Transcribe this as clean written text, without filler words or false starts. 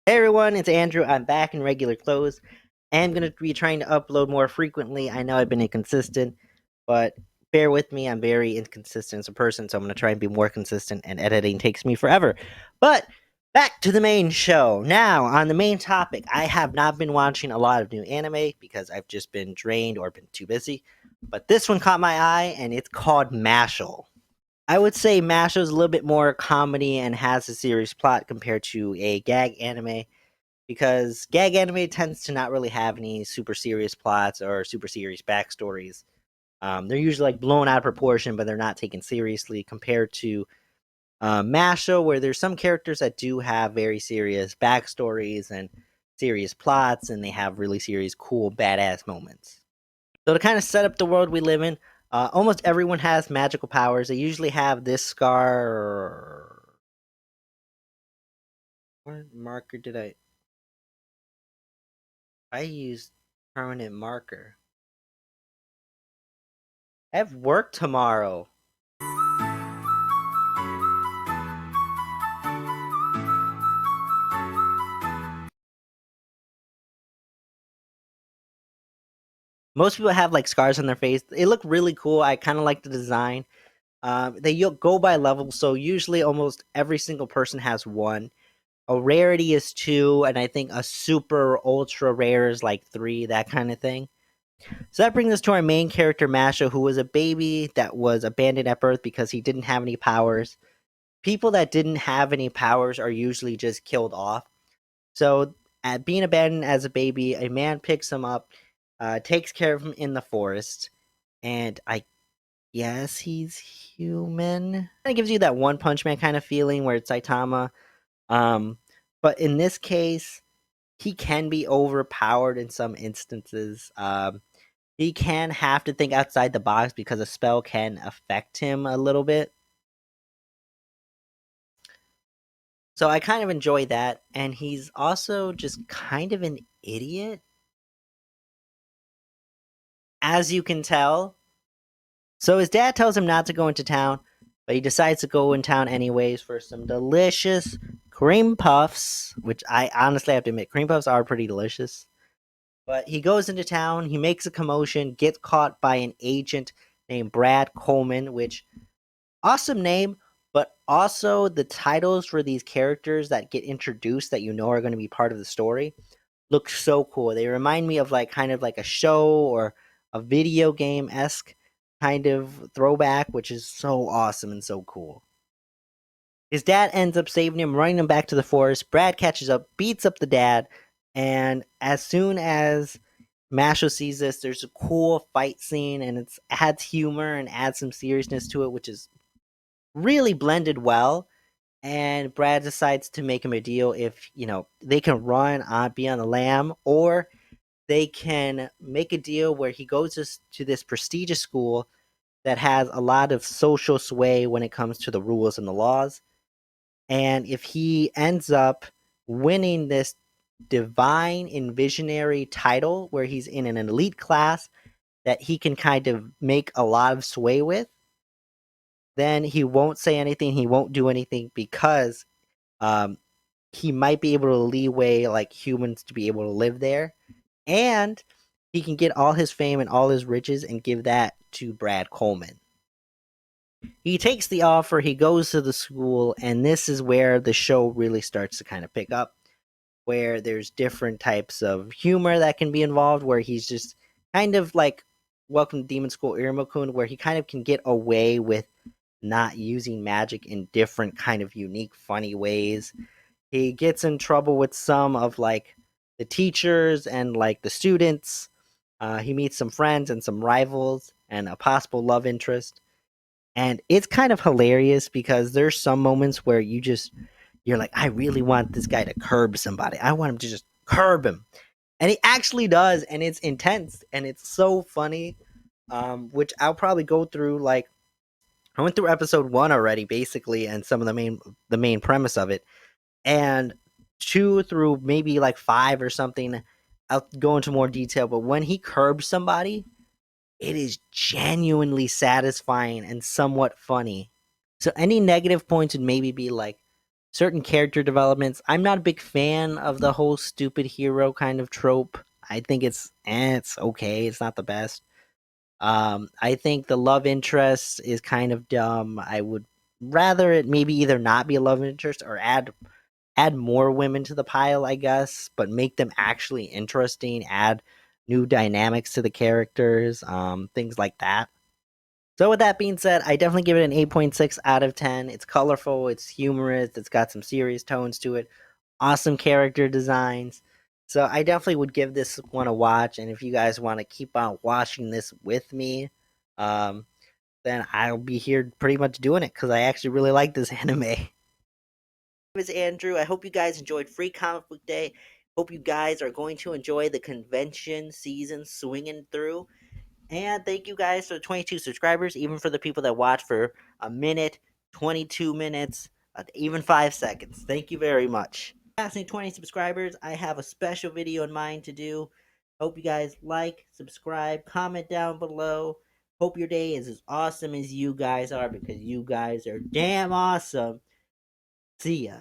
Hey everyone, it's Andrew. I'm back in regular clothes. I'm going to be trying to upload more frequently. I know I've been inconsistent, but bear with me. I'm very inconsistent as a person, so I'm going to try and be more consistent, and editing takes me forever. But back to the main show. Now, on the main topic, I have not been watching a lot of new anime because I've just been drained or been too busy. But this one caught my eye, and it's called Mashle. I would say Mashle is a little bit more comedy and has a serious plot compared to a gag anime because gag anime tends to not really have any super serious plots or super serious backstories. They're usually like blown out of proportion, but they're not taken seriously compared to Masho, where there's some characters that do have very serious backstories and serious plots, and they have really serious, cool, badass moments. So to kind of set up the world we live in, almost everyone has magical powers. They usually have this scar. What marker did I used permanent marker. I have work tomorrow. Most people have like scars on their face. They look really cool. I kind of like the design. Go by level, so usually almost every single person has one. A rarity is two, and I think a super ultra rare is like three, that kind of thing. So that brings us to our main character, Masha, who was a baby that was abandoned at birth because he didn't have any powers. People that didn't have any powers are usually just killed off. So, at being abandoned as a baby, a man picks him up, takes care of him in the forest, and I guess he's human. Kind of gives you that One Punch Man kind of feeling where it's Saitama. Um, but in this case, he can be overpowered in some instances. He can have to think outside the box because a spell can affect him a little bit. So I kind of enjoy that, and he's also just kind of an idiot, as you can tell. So his dad tells him not to go into town, but he decides to go in town anyways for some delicious cream puffs, which I honestly have to admit, cream puffs are pretty delicious. But he goes into town, he makes a commotion, gets caught by an agent named Brad Coleman, which awesome name, but also the titles for these characters that get introduced that you know are going to be part of the story look so cool. They remind me of like kind of like a show or a video game esque kind of throwback, which is so awesome and so cool. His dad ends up saving him, running him back to the forest. Brad catches up, beats up the dad, and as soon as Masho sees this, there's a cool fight scene, and it adds humor and adds some seriousness to it, which is really blended well. And Brad decides to make him a deal if they can run on be on the lam, or they can make a deal where he goes to this prestigious school that has a lot of social sway when it comes to the rules and the laws. And if he ends up winning this divine and visionary title where he's in an elite class that he can kind of make a lot of sway with, then he won't say anything, he won't do anything because um, he might be able to leeway like humans to be able to live there, and he can get all his fame and all his riches and give that to Brad Coleman. He takes the offer, he goes to the school, and this is where the show really starts to kind of pick up, where there's different types of humor that can be involved, where he's just kind of like Welcome to Demon School Iruma-kun, where he kind of can get away with not using magic in different kind of unique, funny ways. He gets in trouble with some of like the teachers and like the students. He meets some friends and some rivals and a possible love interest. And it's kind of hilarious because there's some moments where you're like, I really want this guy to curb somebody. I want him to just curb him. And he actually does, and it's intense and it's so funny. Which I'll probably go through like I went through episode one already, basically, and some of the main premise of it. And two through maybe like five or something, I'll go into more detail. But when he curbs somebody, it is genuinely satisfying and somewhat funny. So any negative points would maybe be like certain character developments. I'm not a big fan of the whole stupid hero kind of trope. I think it's okay. It's not the best. I think the love interest is kind of dumb. I would rather it maybe either not be a love interest or add more women to the pile, I guess, but make them actually interesting, add new dynamics to the characters, things like that. So with that being said, I definitely give it an 8.6 out of 10. It's colorful, it's humorous, it's got some serious tones to it, awesome character designs. So I definitely would give this one a watch, and if you guys want to keep on watching this with me, um, then I'll be here pretty much doing it because I actually really like this anime. My name is Andrew. I hope you guys enjoyed Free Comic Book Day. Hope you guys are going to enjoy the convention season swinging through. And thank you guys for the 22 subscribers, even for the people that watch for a minute, 22 minutes, even 5 seconds. Thank you very much. Passing 20 subscribers, I have a special video in mind to do. Hope you guys like, subscribe, comment down below. Hope your day is as awesome as you guys are because you guys are damn awesome. See ya.